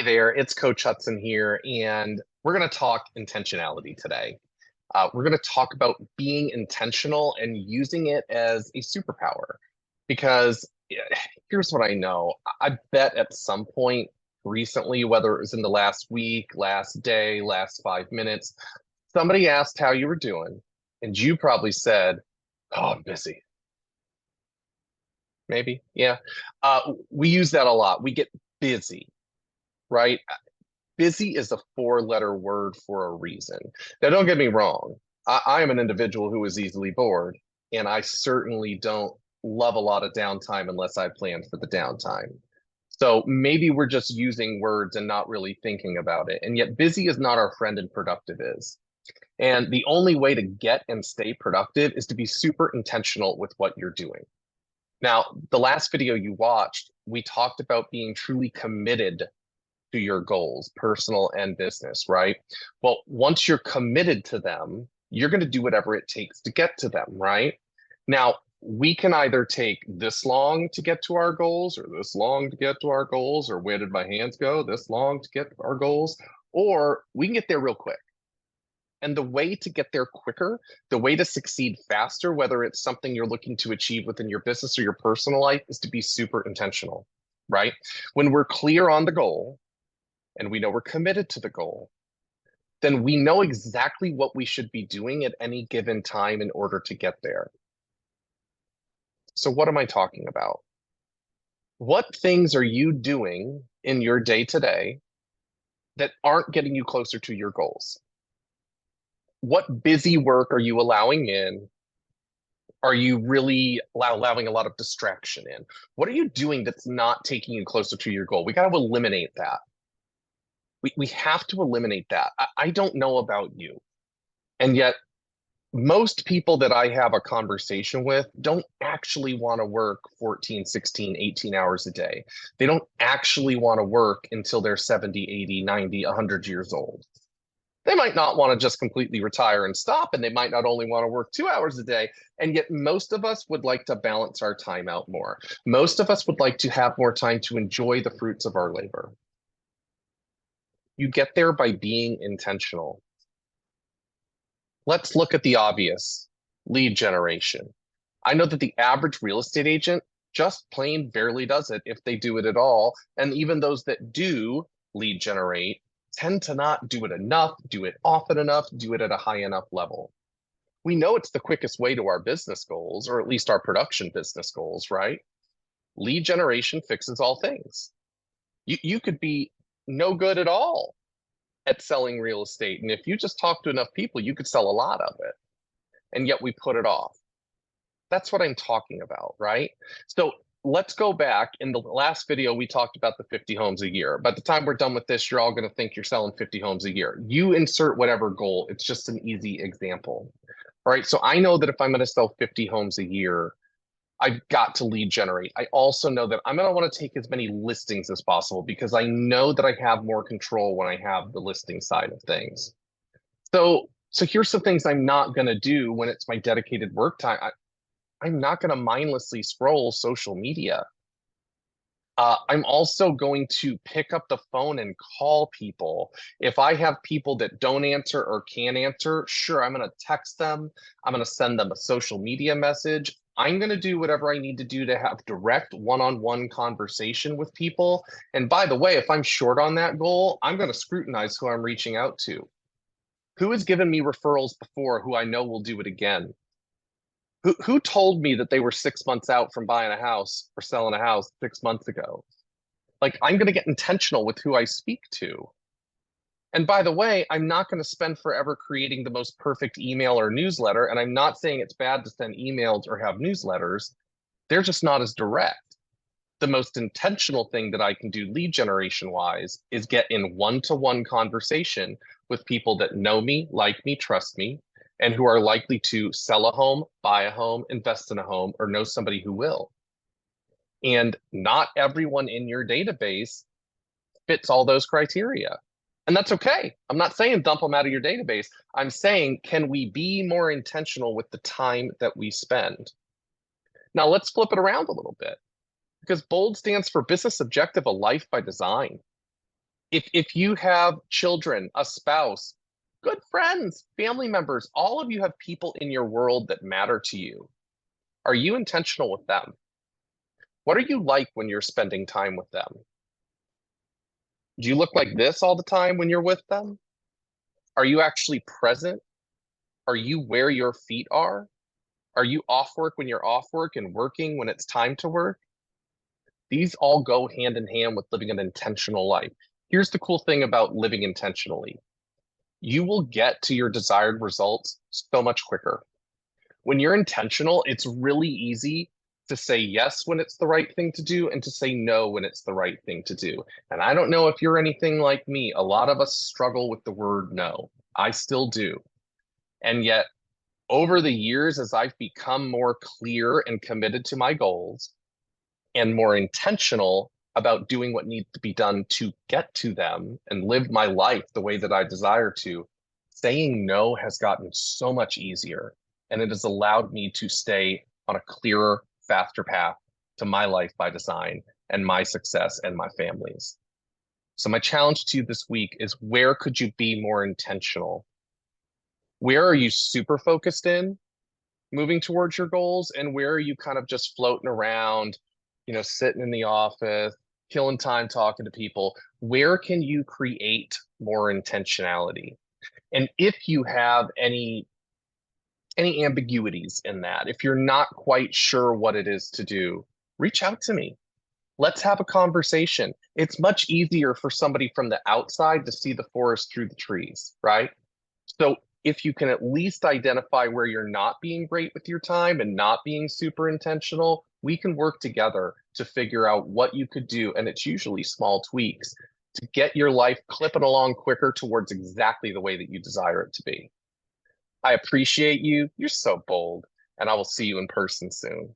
Hey there, it's Coach Hudson here, and we're going to talk intentionality today. We're going to talk about being intentional and using it as a superpower. Because here's what I know. I bet at some point recently, whether it was in the last week, last day, last 5 minutes, somebody asked how you were doing, and you probably said, "Oh, I'm busy." Maybe, yeah. We use that a lot. We get busy, right? Busy is a four-letter word for a reason. Now, don't get me wrong. I am an individual who is easily bored, and I certainly don't love a lot of downtime unless I planned for the downtime. So maybe we're just using words and not really thinking about it. And yet, busy is not our friend and productive is. And the only way to get and stay productive is to be super intentional with what you're doing. Now, the last video you watched, we talked about being truly committed to your goals, personal and business, right? Well, once you're committed to them, you're going to do whatever it takes to get to them, right? Now, we can either take this long to get to our goals, or this long to get to our goals, or where did my hands go? This long to get our goals, or we can get there real quick. And the way to get there quicker, the way to succeed faster, whether it's something you're looking to achieve within your business or your personal life, is to be super intentional, right? When we're clear on the goal, and we know we're committed to the goal, then we know exactly what we should be doing at any given time in order to get there. So, what am I talking about? What things are you doing in your day to day that aren't getting you closer to your goals? What busy work are you allowing in? Are you really allowing a lot of distraction in? What are you doing that's not taking you closer to your goal? We got to eliminate that. We have to eliminate that. I don't know about you. And yet, most people that I have a conversation with don't actually want to work 14, 16, 18 hours a day. They don't actually want to work until they're 70, 80, 90, 100 years old. They might not want to just completely retire and stop, and they might not only want to work 2 hours a day. And yet, most of us would like to balance our time out more. Most of us would like to have more time to enjoy the fruits of our labor. You get there by being intentional. Let's look at the obvious: lead generation. I know that the average real estate agent just plain barely does it if they do it at all. And even those that do lead generate tend to not do it enough, do it often enough, do it at a high enough level. We know it's the quickest way to our business goals, or at least our production business goals, right? Lead generation fixes all things. You could be no good at all at selling real estate. And if you just talk to enough people, you could sell a lot of it. And yet we put it off. That's what I'm talking about, right? So let's go back. In the last video, we talked about the 50 homes a year. By the time we're done with this, you're all going to think you're selling 50 homes a year. You insert whatever goal. It's just an easy example. All right. So I know that if I'm going to sell 50 homes a year, I've got to lead generate. I also know that I'm going to want to take as many listings as possible because I know that I have more control when I have the listing side of things. So here's some things I'm not going to do when it's my dedicated work time. I'm not going to mindlessly scroll social media. I'm also going to pick up the phone and call people. If I have people that don't answer or can't answer, sure, I'm going to text them. I'm going to send them a social media message. I'm going to do whatever I need to do to have direct one-on-one conversation with people. And by the way, if I'm short on that goal, I'm going to scrutinize who I'm reaching out to. Who has given me referrals before who I know will do it again? Who told me that they were 6 months out from buying a house or selling a house 6 months ago? Like, I'm going to get intentional with who I speak to. And by the way, I'm not going to spend forever creating the most perfect email or newsletter. And I'm not saying it's bad to send emails or have newsletters. They're just not as direct. The most intentional thing that I can do lead generation wise is get in one-to-one conversation with people that know me, like me, trust me, and who are likely to sell a home, buy a home, invest in a home, or know somebody who will. And not everyone in your database fits all those criteria. And that's okay. I'm not saying dump them out of your database. I'm saying, can we be more intentional with the time that we spend? Now, let's flip it around a little bit because BOLD stands for Business Objective, a Life by Design. If you have children, a spouse, good friends, family members, all of you have people in your world that matter to you. Are you intentional with them? What are you like when you're spending time with them? Do you look like this all the time when you're with them? Are you actually present? Are you where your feet are? Are you off work when you're off work and working when it's time to work? These all go hand in hand with living an intentional life. Here's the cool thing about living intentionally. You will get to your desired results so much quicker. When you're intentional, it's really easy to say yes when it's the right thing to do and to say no when it's the right thing to do. And I don't know if you're anything like me. A lot of us struggle with the word no. I still do. And yet, over the years, as I've become more clear and committed to my goals and more intentional about doing what needs to be done to get to them and live my life the way that I desire to, saying no has gotten so much easier. And it has allowed me to stay on a clearer, faster path to my life by design and my success and my family's. So, my challenge to you this week is where could you be more intentional? Where are you super focused in moving towards your goals? And where are you kind of just floating around, sitting in the office, killing time talking to people? Where can you create more intentionality? And if you have any ambiguities in that, if you're not quite sure what it is to do, reach out to me. Let's have a conversation. It's much easier for somebody from the outside to see the forest through the trees, right? So if you can at least identify where you're not being great with your time and not being super intentional, we can work together to figure out what you could do. And it's usually small tweaks to get your life clipping along quicker towards exactly the way that you desire it to be. I appreciate you. You're so bold, and I will see you in person soon.